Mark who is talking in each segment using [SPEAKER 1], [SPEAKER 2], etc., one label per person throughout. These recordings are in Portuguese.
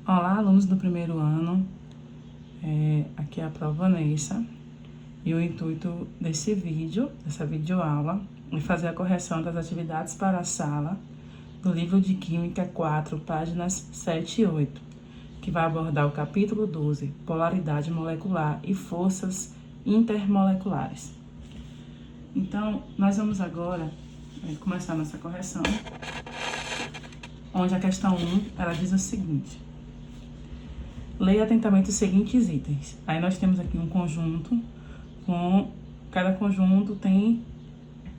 [SPEAKER 1] Olá, alunos do primeiro ano, aqui é a prova Vanessa e o intuito desse vídeo, dessa videoaula, é fazer a correção das atividades para a sala do livro de Química 4, páginas 7 e 8, que vai abordar o capítulo 12, Polaridade molecular e forças intermoleculares. Então, nós vamos agora começar nossa correção, onde a questão 1, ela diz o seguinte: leia atentamente os seguintes itens. Aí nós temos aqui um conjunto, cada conjunto tem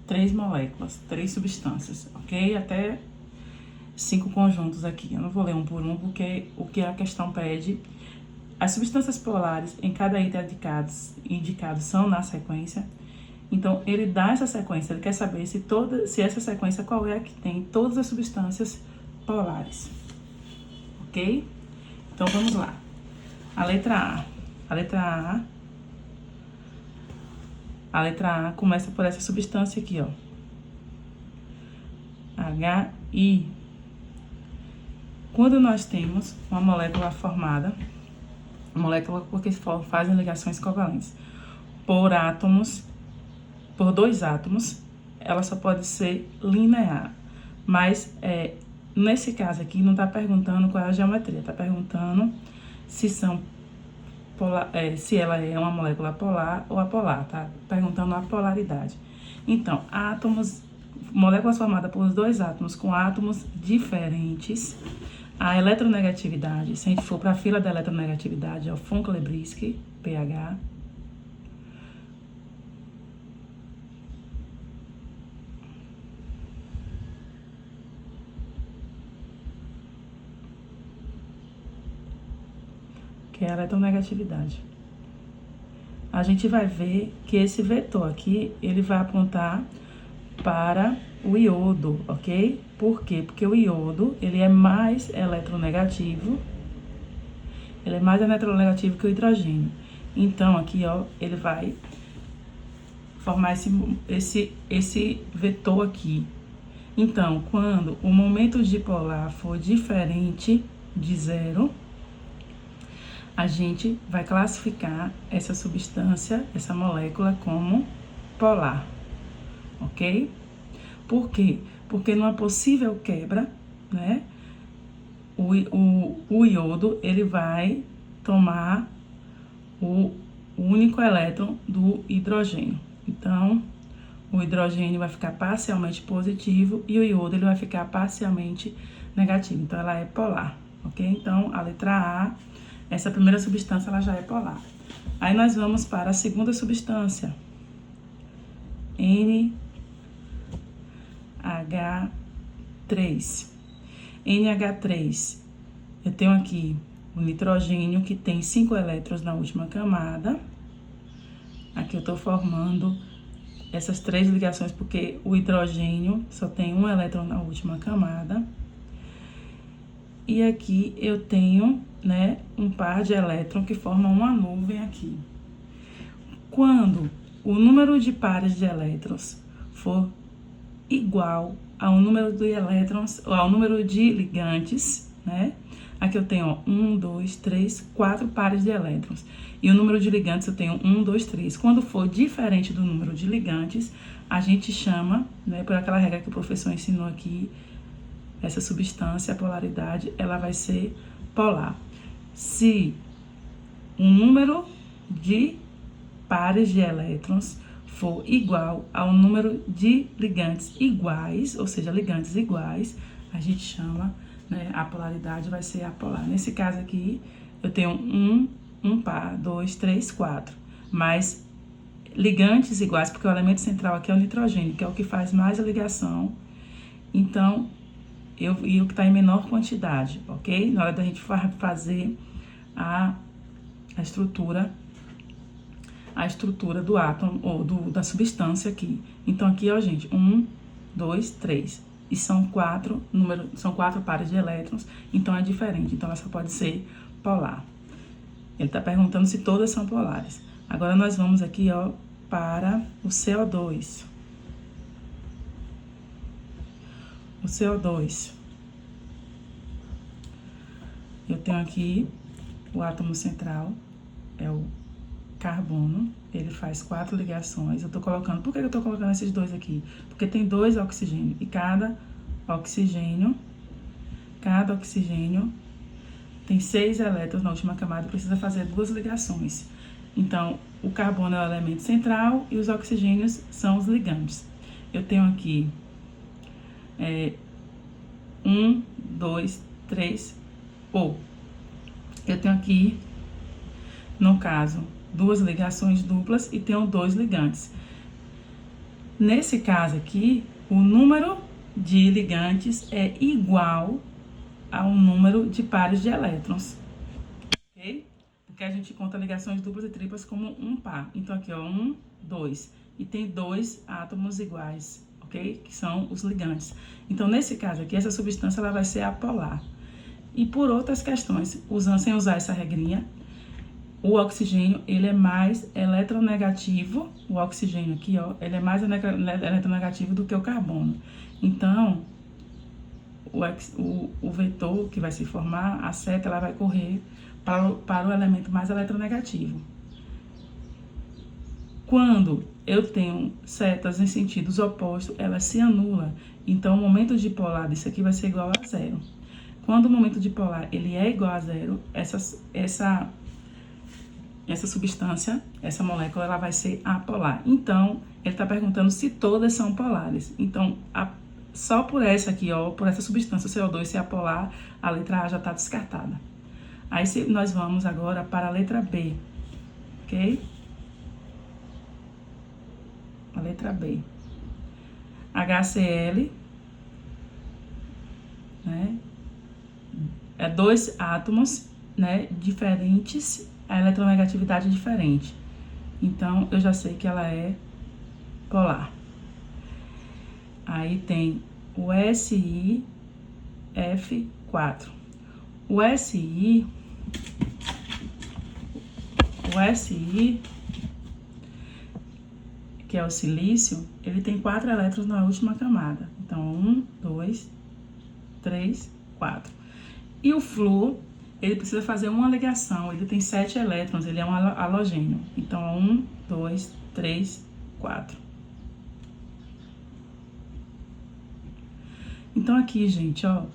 [SPEAKER 1] 3 moléculas, 3 substâncias, ok? Até 5 conjuntos aqui. Eu não vou ler um por um, porque o que a questão pede, as substâncias polares em cada item indicados são na sequência. Então, ele dá essa sequência, ele quer saber se essa sequência, qual é a que tem todas as substâncias polares, ok? Então, vamos lá. A letra A começa por essa substância aqui, ó. HI. Quando nós temos uma molécula formada, porque fazem ligações covalentes, por dois átomos, ela só pode ser linear. Mas, nesse caso aqui, não está perguntando qual é a geometria, está perguntando se ela é uma molécula polar ou apolar, tá? Perguntando a polaridade. Então, moléculas formadas por dois átomos com átomos diferentes, a eletronegatividade, se a gente for para a fila da eletronegatividade, é o Funk-Lebrisky, pH. Que é a eletronegatividade. A gente vai ver que esse vetor aqui, ele vai apontar para o iodo, ok? Por quê? Porque o iodo, ele é mais eletronegativo, que o hidrogênio. Então, aqui, ó, ele vai formar esse vetor aqui. Então, quando o momento dipolar for diferente de 0, a gente vai classificar essa substância, essa molécula, como polar, ok? Por quê? Porque numa possível quebra, né, o iodo, ele vai tomar o único elétron do hidrogênio. Então, o hidrogênio vai ficar parcialmente positivo e o iodo, ele vai ficar parcialmente negativo. Então, ela é polar, ok? Então, a letra A, essa primeira substância, ela já é polar. Aí nós vamos para a segunda substância, NH3. NH3, eu tenho aqui o nitrogênio, que tem 5 elétrons na última camada. Aqui eu estou formando essas 3 ligações, porque o hidrogênio só tem 1 elétron na última camada. E aqui eu tenho, né, um par de elétrons que formam uma nuvem aqui. Quando o número de pares de elétrons for igual ao número de elétrons, ou ao número de ligantes, né? Aqui eu tenho, ó, 1, 2, 3, 4 pares de elétrons. E o número de ligantes eu tenho 1, 2, 3. Quando for diferente do número de ligantes, a gente chama, né, por aquela regra que o professor ensinou aqui, essa substância, a polaridade, ela vai ser polar. Se o número de pares de elétrons for igual ao número de ligantes iguais, ou seja, ligantes iguais, a gente chama, né, a polaridade vai ser apolar. Nesse caso aqui, eu tenho um par, 2, 3, 4. Mas ligantes iguais, porque o elemento central aqui é o nitrogênio, que é o que faz mais a ligação. Então, e o que está em menor quantidade, ok? Na hora da gente fazer a estrutura do átomo, ou da substância aqui. Então, aqui, ó, gente, 1, 2, 3. E são 4 pares de elétrons, então é diferente. Então, ela só pode ser polar. Ele está perguntando se todas são polares. Agora, nós vamos aqui, ó, para o CO2. O CO2. Eu tenho aqui o átomo central, é o carbono, ele faz 4 ligações. Eu tô colocando, por que eu tô colocando esses dois aqui? Porque tem 2 oxigênios, e cada oxigênio tem 6 elétrons na última camada, precisa fazer 2 ligações. Então, o carbono é o elemento central e os oxigênios são os ligantes. Eu tenho aqui 1, 2, 3, ou eu tenho aqui, no caso, 2 ligações duplas e tenho 2 ligantes. Nesse caso aqui, o número de ligantes é igual ao número de pares de elétrons, ok? Porque a gente conta ligações duplas e triplas como um par. Então, aqui, ó, 1, 2. E tem 2 átomos iguais, ok? Que são os ligantes. Então, nesse caso aqui, essa substância ela vai ser apolar. E por outras questões, sem usar essa regrinha, o oxigênio, ele é mais eletronegativo. O oxigênio aqui, ó, ele é mais eletronegativo do que o carbono. Então, o vetor que vai se formar, a seta, ela vai correr para o elemento mais eletronegativo. Quando eu tenho setas em sentidos opostos, ela se anula. Então, o momento dipolar disso aqui vai ser igual a 0. Quando o momento dipolar ele é igual a 0, essa substância, essa molécula, ela vai ser apolar. Então, ele está perguntando se todas são polares. Então, só por essa aqui, ó, por essa substância CO2 ser apolar, a letra A já está descartada. Aí, nós vamos agora para a letra B, ok? A letra B. HCl, né? É 2 átomos, né, diferentes, a eletronegatividade é diferente. Então, eu já sei que ela é polar. Aí tem o SiF4. O Si, que é o silício, ele tem 4 elétrons na última camada. Então, 1, 2, 3, 4. E o flúor, ele precisa fazer uma ligação, ele tem 7 elétrons, ele é um halogênio. Então, 1, 2, 3, 4. Então, aqui, gente, ó,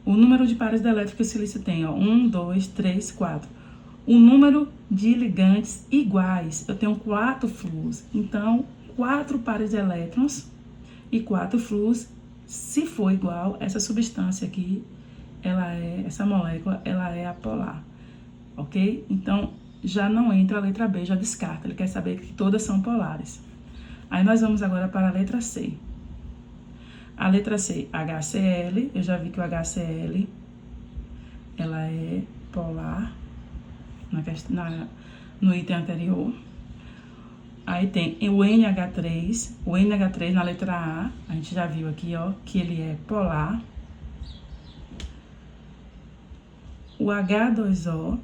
[SPEAKER 1] o número de pares de elétrons que o silício tem, ó, 1, 2, 3, 4. O número de ligantes iguais, eu tenho 4 flúors. Então, 4 pares de elétrons e 4 flúors, se for igual, essa substância aqui, essa molécula, ela é apolar, ok? Então, já não entra a letra B, já descarta. Ele quer saber que todas são polares. Aí, nós vamos agora para a letra C. A letra C, HCl, eu já vi que o HCl, ela é polar no item anterior. Aí tem o NH3, na letra A gente já viu aqui, ó, que ele é polar. O H2O,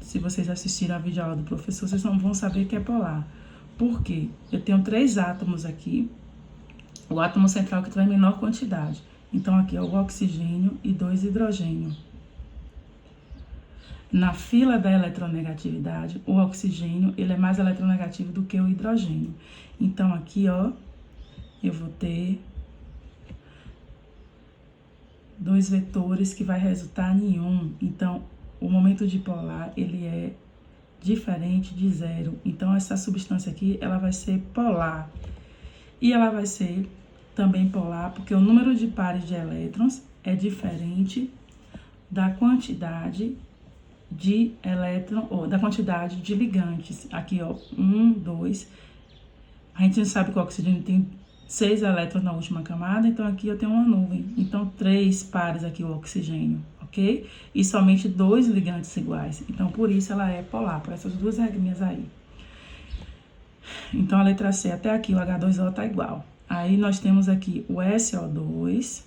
[SPEAKER 1] se vocês assistiram a videoaula do professor, vocês não vão saber que é polar. Por quê? Eu tenho 3 átomos aqui, o átomo central que tem menor quantidade. Então, aqui é o oxigênio e 2 hidrogênio. Na fila da eletronegatividade, o oxigênio, ele é mais eletronegativo do que o hidrogênio. Então, aqui, ó, eu vou ter 2 vetores que vai resultar em 1. Então, o momento dipolar, ele é diferente de 0. Então, essa substância aqui, ela vai ser polar. E ela vai ser também polar porque o número de pares de elétrons é diferente da quantidade de elétron, ou da quantidade de ligantes. Aqui, ó, 1, 2. A gente não sabe que o oxigênio tem 6 elétrons na última camada, então aqui eu tenho uma nuvem. Então, 3 pares aqui o oxigênio, ok? E somente 2 ligantes iguais. Então, por isso ela é polar, por essas 2 regrinhas aí. Então, a letra C, até aqui o H2O tá igual. Aí, nós temos aqui o SO2.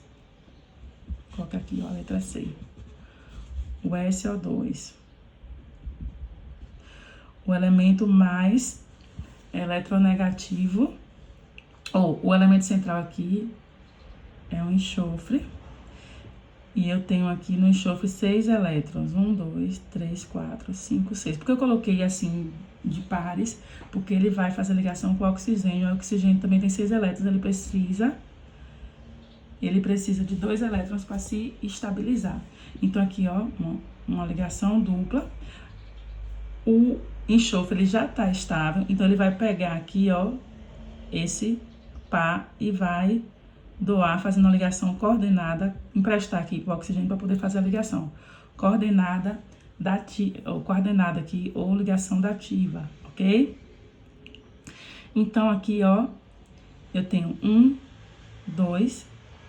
[SPEAKER 1] Coloca aqui, ó, a letra C. O SO2. O elemento mais eletronegativo, ou o elemento central aqui é o enxofre. E eu tenho aqui no enxofre 6 elétrons. 1, 2, 3, 4, 5, 6. Porque eu coloquei assim de pares, porque ele vai fazer ligação com o oxigênio. O oxigênio também tem 6 elétrons, ele precisa de 2 elétrons para se estabilizar. Então, aqui, ó, uma ligação dupla. O enxofre, ele já está estável, então ele vai pegar aqui, ó, esse par e vai doar, fazendo a ligação coordenada, emprestar aqui para o oxigênio para poder fazer a ligação. Coordenada ou coordenada aqui, ou ligação dativa, ok? Então, aqui, ó, eu tenho 1, 2,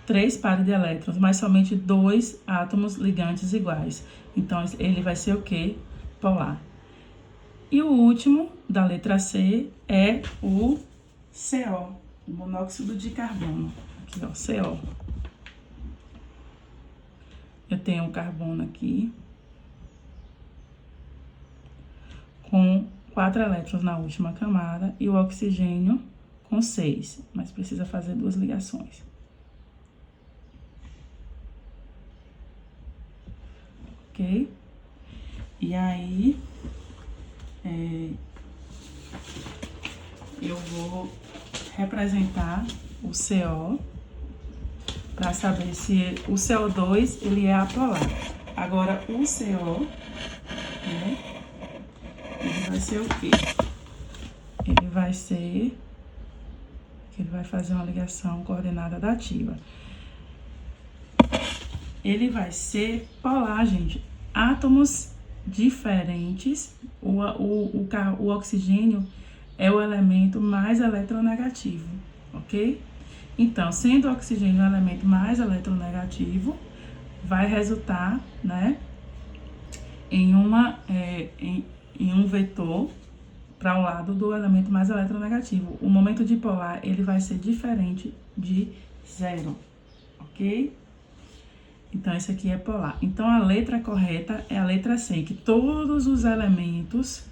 [SPEAKER 1] 3 pares de elétrons, mas somente 2 átomos ligantes iguais. Então, ele vai ser o quê? Polar. E o último, da letra C, é o CO, o monóxido de carbono. Aqui, ó, CO. Eu tenho o carbono aqui, com 4 elétrons na última camada, e o oxigênio com 6, mas precisa fazer 2 ligações. Ok? E aí, eu vou representar o CO para saber se o CO2 ele é apolar. Agora o CO, né, ele vai ser o quê? Ele vai fazer uma ligação coordenada dativa. Ele vai ser polar, gente. Átomos diferentes, o oxigênio é o elemento mais eletronegativo, ok? Então, sendo o oxigênio o elemento mais eletronegativo, vai resultar, né, em um vetor para o lado do elemento mais eletronegativo. O momento dipolar, ele vai ser diferente de 0, ok? Então, esse aqui é polar. Então, a letra correta é a letra C, que todos os elementos,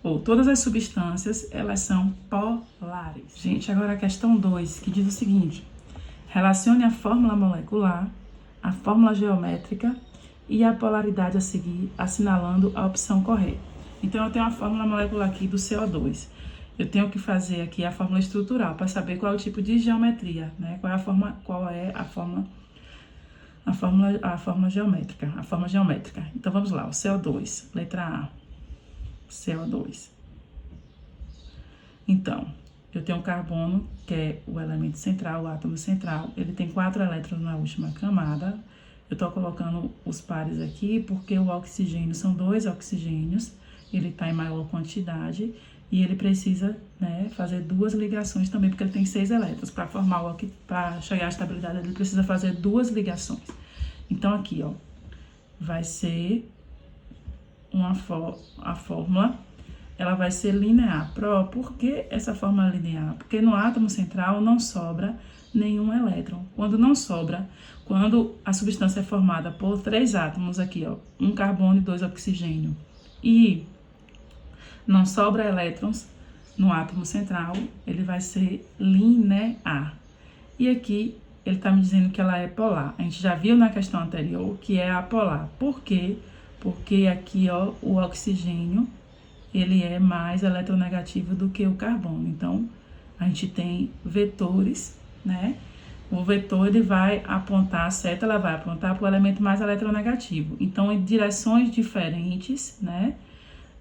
[SPEAKER 1] ou todas as substâncias, elas são polares. Gente, agora a questão 2, que diz o seguinte: relacione a fórmula molecular, a fórmula geométrica e a polaridade a seguir, assinalando a opção correta. Então, eu tenho a fórmula molecular aqui do CO2. Eu tenho que fazer aqui a fórmula estrutural, para saber qual é o tipo de geometria, né? Qual é a forma geométrica. Então, vamos lá, o CO2, letra A, CO2. Então, eu tenho o carbono, que é o elemento central, o átomo central, ele tem 4 elétrons na última camada. Eu tô colocando os pares aqui, porque o oxigênio, são 2 oxigênios, ele tá em maior quantidade, e ele precisa, né, fazer 2 ligações também, porque ele tem 6 elétrons. Para chegar à estabilidade, ele precisa fazer 2 ligações. Então, aqui, ó, vai ser a fórmula, ela vai ser linear. Por que essa fórmula linear? Porque no átomo central não sobra nenhum elétron. Quando a substância é formada por 3 átomos aqui, ó, 1 carbono e 2 oxigênio, e não sobra elétrons no átomo central, ele vai ser linear. E aqui ele está me dizendo que ela é polar. A gente já viu na questão anterior que é apolar. Por quê? Porque aqui, ó, o oxigênio, ele é mais eletronegativo do que o carbono. Então, a gente tem vetores, né? O vetor, ele vai apontar, a seta, ela vai apontar para o elemento mais eletronegativo. Então, em direções diferentes, né?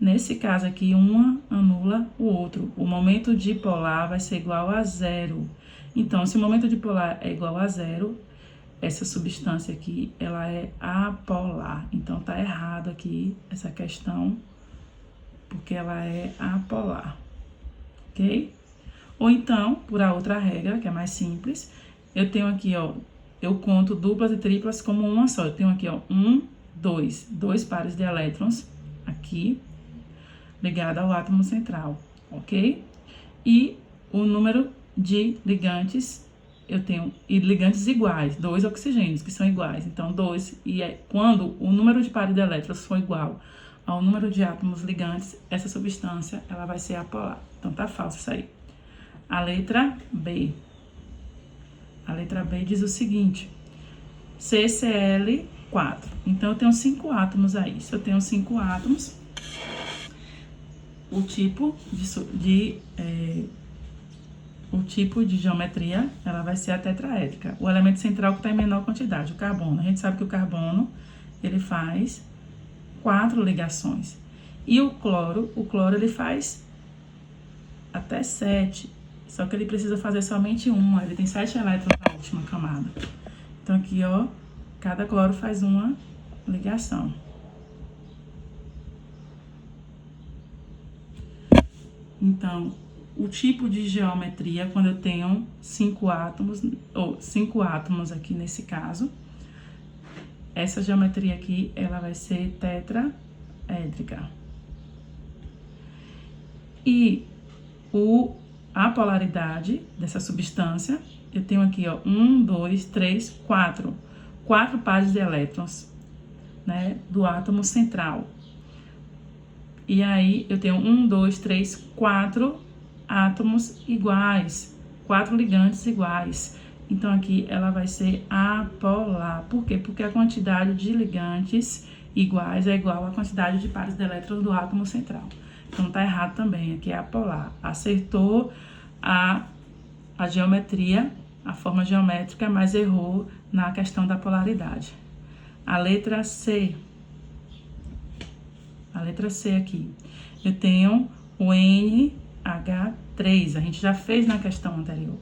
[SPEAKER 1] Nesse caso aqui, uma anula o outro. O momento dipolar vai ser igual a 0. Então, se o momento dipolar é igual a 0, essa substância aqui, ela é apolar. Então, tá errado aqui essa questão, porque ela é apolar, ok? Ou então, por a outra regra, que é mais simples, eu tenho aqui, ó, eu conto duplas e triplas como uma só. Eu tenho aqui, ó, 1, 2, 2 pares de elétrons aqui, ligado ao átomo central, ok? E o número de ligantes, eu tenho ligantes iguais, 2 oxigênios que são iguais. Então, 2, quando o número de pares de elétrons for igual ao número de átomos ligantes, essa substância, ela vai ser apolar. Então, tá falso isso aí. A letra B. A letra B diz o seguinte: CCl4. Então, eu tenho 5 átomos aí. Se eu tenho 5 átomos, o tipo de geometria, ela vai ser a tetraédrica. O elemento central que está em menor quantidade, o carbono. A gente sabe que o carbono, ele faz 4 ligações. E o cloro ele faz até 7. Só que ele precisa fazer somente uma. Ele tem 7 elétrons na última camada. Então, aqui, ó, cada cloro faz uma ligação. Então, o tipo de geometria, quando eu tenho 5 átomos, ou 5 átomos aqui nesse caso, essa geometria aqui, ela vai ser tetraédrica. E a polaridade dessa substância, eu tenho aqui, ó, 1, 2, 3, 4. 4 pares de elétrons, né, do átomo central. E aí, eu tenho 1, 2, 3, 4 átomos iguais, 4 ligantes iguais. Então, aqui ela vai ser apolar. Por quê? Porque a quantidade de ligantes iguais é igual à quantidade de pares de elétrons do átomo central. Então, tá errado também, aqui é apolar. Acertou a geometria, a forma geométrica, mas errou na questão da polaridade. A letra C. A letra C aqui. Eu tenho o NH3, a gente já fez na questão anterior.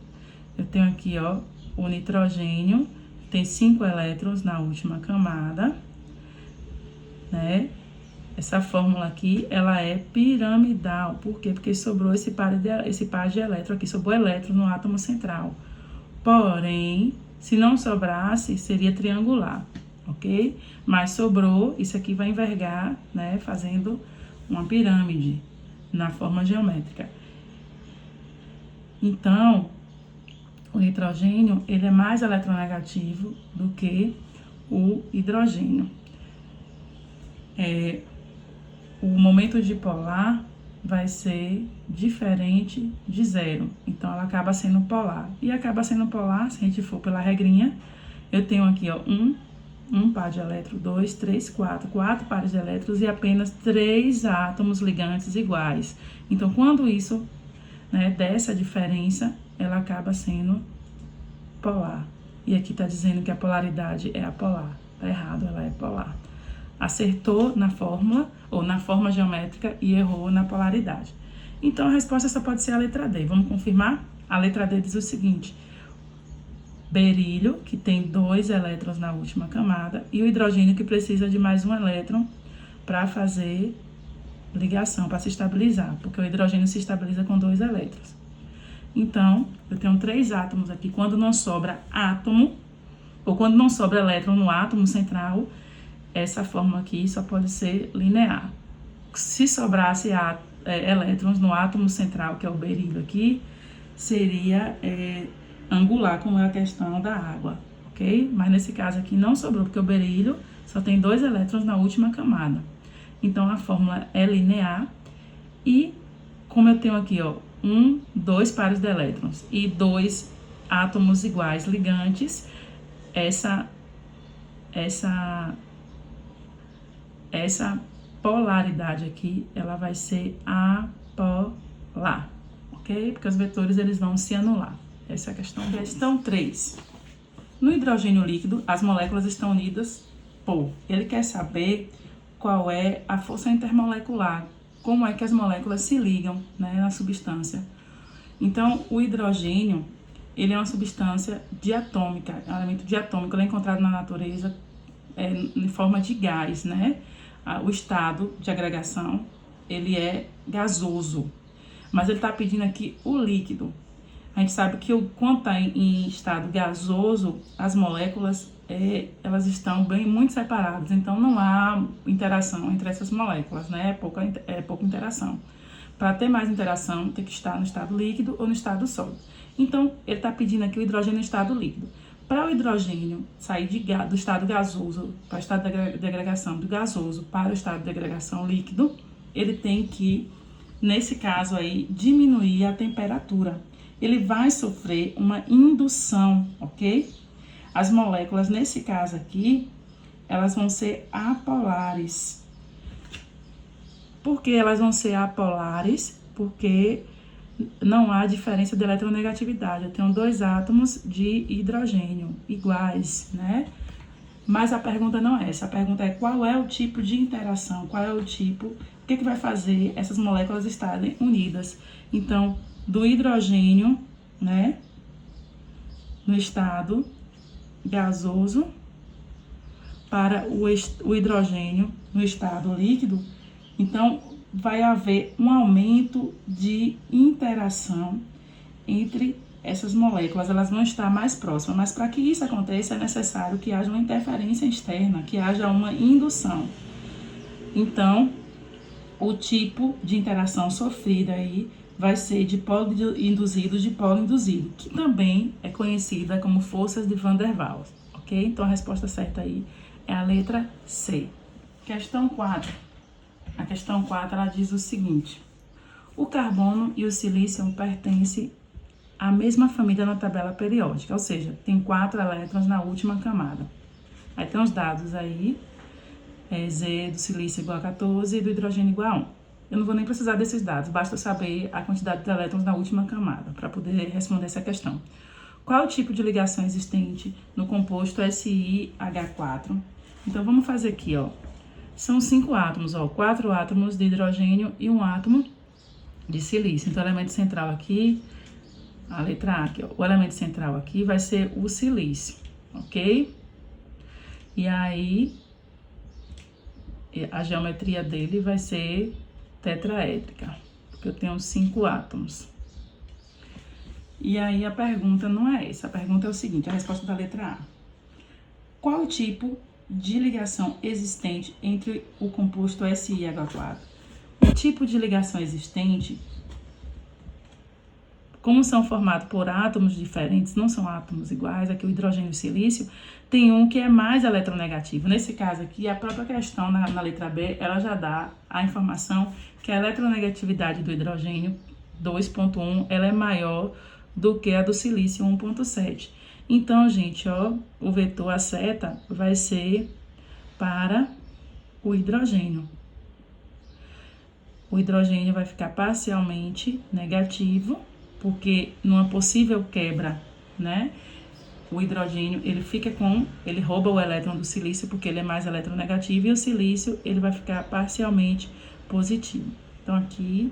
[SPEAKER 1] Eu tenho aqui, ó, o nitrogênio, tem 5 elétrons na última camada, né? Essa fórmula aqui, ela é piramidal. Por quê? Porque sobrou esse par de elétrons aqui, sobrou elétron no átomo central. Porém, se não sobrasse, seria triangular, ok? Mas sobrou, isso aqui vai envergar, né, fazendo uma pirâmide na forma geométrica. Então, o nitrogênio, ele é mais eletronegativo do que o hidrogênio. O momento dipolar vai ser diferente de 0. Então, ela acaba sendo polar. E acaba sendo polar, se a gente for pela regrinha, eu tenho aqui, ó, um par de elétrons, 2, 3, 4. 4 pares de elétrons e apenas 3 átomos ligantes iguais. Então, quando isso, né, dessa diferença, ela acaba sendo polar. E aqui tá dizendo que a polaridade é apolar. Tá errado, ela é polar. Acertou na fórmula, ou na forma geométrica, e errou na polaridade. Então, a resposta só pode ser a letra D. Vamos confirmar? A letra D diz o seguinte: berílio, que tem 2 elétrons na última camada, e o hidrogênio, que precisa de mais um elétron para fazer ligação, para se estabilizar, porque o hidrogênio se estabiliza com 2 elétrons. Então, eu tenho 3 átomos aqui. Quando não sobra átomo, ou quando não sobra elétron no átomo central, essa fórmula aqui só pode ser linear. Se sobrasse elétrons no átomo central, que é o berílio aqui, seria angular, como é a questão da água, ok? Mas nesse caso aqui não sobrou, porque o berílio só tem 2 elétrons na última camada. Então, a fórmula é linear. E como eu tenho aqui, ó, 2 pares de elétrons e 2 átomos iguais ligantes, essa polaridade aqui, ela vai ser apolar, ok? Porque os vetores, eles vão se anular. Essa é a questão 2. Questão 3. No hidrogênio líquido, as moléculas estão unidas por. Ele quer saber qual é a força intermolecular, como é que as moléculas se ligam, né, na substância. Então, o hidrogênio, ele é uma substância diatômica, é um elemento diatômico, ele é encontrado na natureza em forma de gás, né? O estado de agregação, ele é gasoso, mas ele está pedindo aqui o líquido. A gente sabe que quando está em estado gasoso, as moléculas, elas estão muito separadas, então não há interação entre essas moléculas, né? É pouca interação. Para ter mais interação, tem que estar no estado líquido ou no estado sólido. Então, ele está pedindo aqui o hidrogênio no estado líquido. Para o hidrogênio sair do estado gasoso para o estado de agregação do gasoso para o estado de agregação líquido, ele tem que, nesse caso aí, diminuir a temperatura. Ele vai sofrer uma indução, ok? As moléculas, nesse caso aqui, elas vão ser apolares. Por que elas vão ser apolares? Porque não há diferença de eletronegatividade. Eu tenho 2 átomos de hidrogênio iguais, né? Mas a pergunta não é essa. A pergunta é qual é o tipo de interação, qual é o tipo, o que vai fazer essas moléculas estarem unidas. Então, do hidrogênio, né, no estado gasoso, para o hidrogênio no estado líquido, então vai haver um aumento de interação entre essas moléculas, elas vão estar mais próximas, mas para que isso aconteça é necessário que haja uma interferência externa, que haja uma indução. Então, o tipo de interação sofrida aí vai ser de polo induzido de polo induzido, que também é conhecida como forças de Van der Waals, ok? Então, a resposta certa aí é a letra C. Questão 4. A questão 4, ela diz o seguinte: o carbono e o silício pertencem à mesma família na tabela periódica, ou seja, tem 4 elétrons na última camada. Aí tem os dados aí, Z do silício igual a 14 e do hidrogênio igual a 1. Eu não vou nem precisar desses dados, basta saber a quantidade de elétrons na última camada para poder responder essa questão. Qual é o tipo de ligação existente no composto SiH4? Então, vamos fazer aqui, ó. São 5 átomos, ó, 4 átomos de hidrogênio e 1 átomo de silício. Então, o elemento central aqui, a letra A aqui, ó, o elemento central aqui vai ser o silício, ok? E aí, a geometria dele vai ser tetraédrica, porque eu tenho 5 átomos. E aí, a pergunta não é essa, a pergunta é o seguinte, a resposta da letra A. Qual o tipo de ligação existente entre o composto SiH4? O tipo de ligação existente, como são formados por átomos diferentes, não são átomos iguais, aqui o hidrogênio e o silício, tem um que é mais eletronegativo. Nesse caso aqui, a própria questão na letra B, ela já dá a informação que a eletronegatividade do hidrogênio 2.1, ela é maior do que a do silício 1.7. Então, gente, ó, o vetor, a seta, vai ser para o hidrogênio. O hidrogênio vai ficar parcialmente negativo, porque numa possível quebra, né, o hidrogênio, ele rouba o elétron do silício, porque ele é mais eletronegativo, e o silício, ele vai ficar parcialmente positivo. Então, aqui,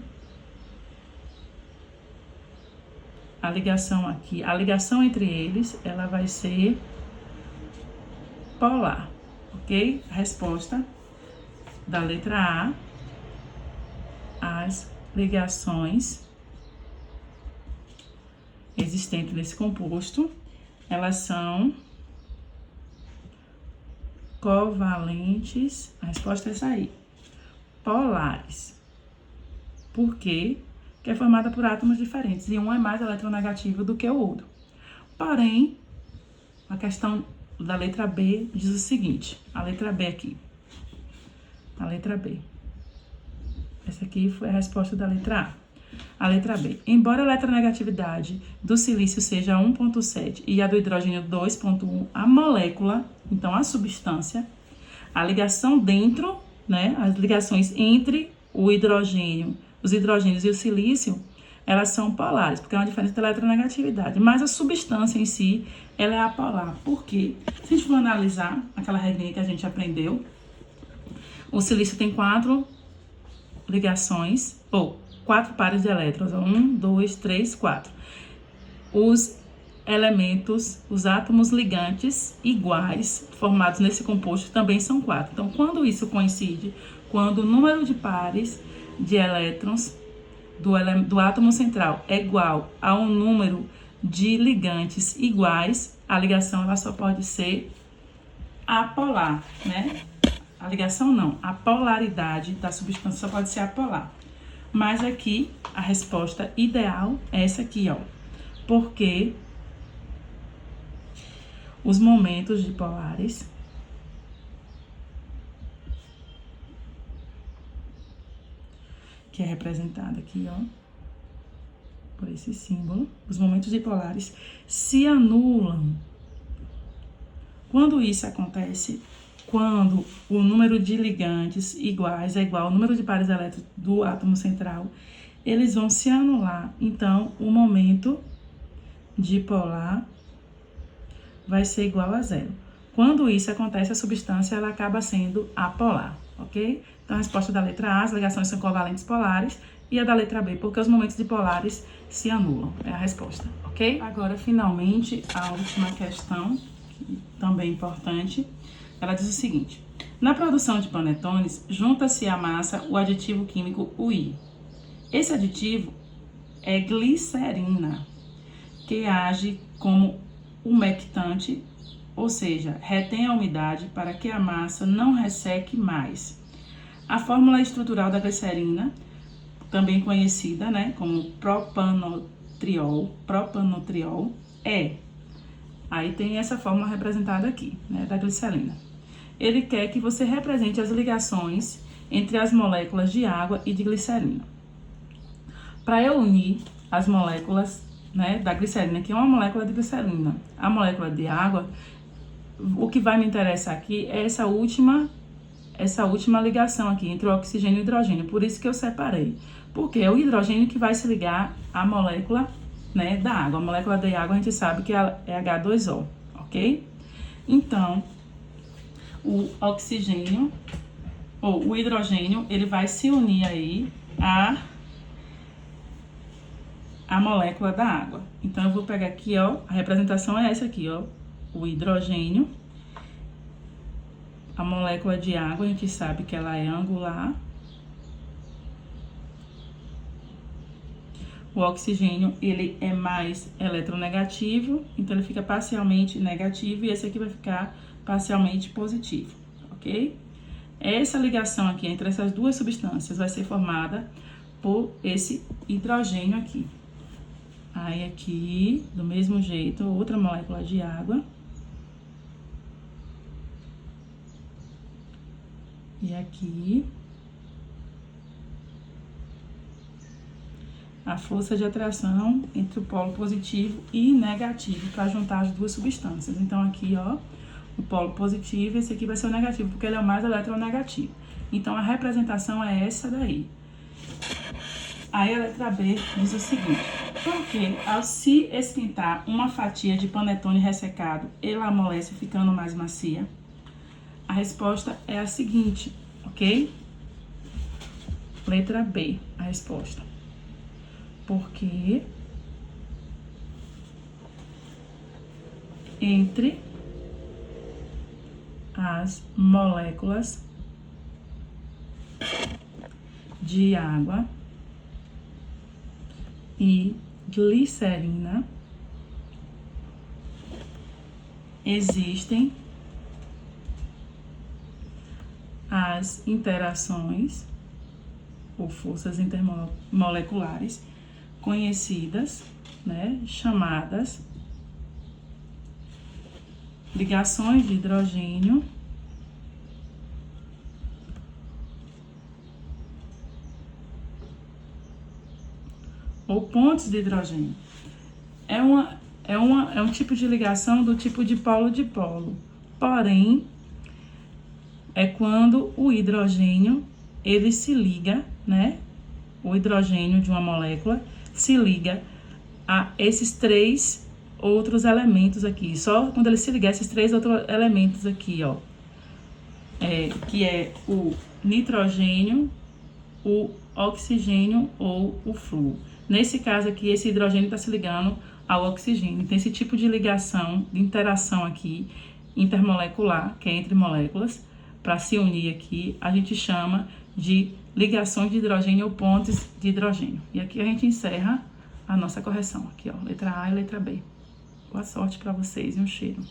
[SPEAKER 1] a ligação entre eles, ela vai ser polar, ok? A resposta da letra A, as ligações existentes nesse composto, elas são covalentes, a resposta é essa aí, polares. Por quê? Que é formada por átomos diferentes, e um é mais eletronegativo do que o outro. Porém, a questão da letra B diz o seguinte, a letra B aqui, a letra B. Essa aqui foi a resposta da letra A. A letra B. Embora a eletronegatividade do silício seja 1.7 e a do hidrogênio 2.1, a molécula, então a substância, a ligação dentro, né, as ligações entre o hidrogênio, os hidrogênios e o silício, elas são polares, porque é uma diferença de eletronegatividade. Mas a substância em si, ela é apolar. Por quê? Se a gente for analisar aquela regrinha que a gente aprendeu, o silício tem 4 ligações, ou 4 pares de elétrons, 1, 2, 3, 4. Os elementos, os átomos ligantes iguais, formados nesse composto, também são 4. Então, quando isso coincide, quando o número de pares de elétrons do átomo central é igual a um número de ligantes iguais, a ligação ela só pode ser apolar, né? A ligação não, a polaridade da substância só pode ser apolar. Mas aqui, a resposta ideal é essa aqui, ó. Porque os momentos dipolares que é representado aqui, ó, por esse símbolo, os momentos dipolares se anulam Quando isso acontece, quando o número de ligandes iguais é igual ao número de pares elétrons do átomo central, eles vão se anular. Então, o momento dipolar vai ser igual a zero. Quando isso acontece, a substância ela acaba sendo apolar, ok? Então, a resposta da letra A, as ligações são covalentes polares, e a da letra B, porque os momentos dipolares se anulam. É a resposta, ok? Agora, finalmente, a última questão, que também é importante, ela diz o seguinte: na produção de panetones, junta-se à massa o aditivo químico UI. Esse aditivo é glicerina, que age como umectante, ou seja, retém a umidade para que a massa não resseque mais. A fórmula estrutural da glicerina, também conhecida, né, como propanotriol, é. Aí tem essa fórmula representada aqui, né, da glicerina. Ele quer que você represente as ligações entre as moléculas de água e de glicerina. Para eu unir as moléculas, né, da glicerina, que é uma molécula de glicerina, a molécula de água, o que vai me interessar aqui é essa última ligação aqui entre o oxigênio e o hidrogênio. Por isso que eu separei. Porque é o hidrogênio que vai se ligar à molécula, né, da água. A molécula de água a gente sabe que é H2O, ok? Então, o oxigênio, ou o hidrogênio, ele vai se unir aí a molécula da água. Então, eu vou pegar aqui, ó, a representação é essa aqui, ó, o hidrogênio, a molécula de água, a gente sabe que ela é angular. O oxigênio, ele é mais eletronegativo, então ele fica parcialmente negativo e esse aqui vai ficar parcialmente positivo, ok? Essa ligação aqui entre essas duas substâncias vai ser formada por esse hidrogênio aqui. Aí aqui, do mesmo jeito, outra molécula de água. E aqui, a força de atração entre o polo positivo e negativo para juntar as duas substâncias. Então, aqui, ó, o polo positivo, esse aqui vai ser o negativo, porque ele é o mais eletronegativo. Então, a representação é essa daí. Aí, a letra B diz o seguinte: porque ao se esquentar uma fatia de panetone ressecado, ela amolece ficando mais macia? A resposta é a seguinte, ok? Letra B, a resposta. Porque entre as moléculas de água e glicerina existem as interações ou forças intermoleculares conhecidas, né, chamadas ligações de hidrogênio ou pontes de hidrogênio. É um tipo de ligação do tipo de polo, porém, é quando o hidrogênio, ele se liga, né? O hidrogênio de uma molécula se liga a esses três outros elementos aqui. Só quando ele se liga a esses três outros elementos aqui, ó. Que é o nitrogênio, o oxigênio ou o flúor. Nesse caso aqui, esse hidrogênio está se ligando ao oxigênio. Tem esse tipo de ligação, de interação aqui, intermolecular, que é entre moléculas, para se unir aqui, a gente chama de ligações de hidrogênio ou pontes de hidrogênio. E aqui a gente encerra a nossa correção. Aqui, ó, letra A e letra B. Boa sorte para vocês e um cheiro.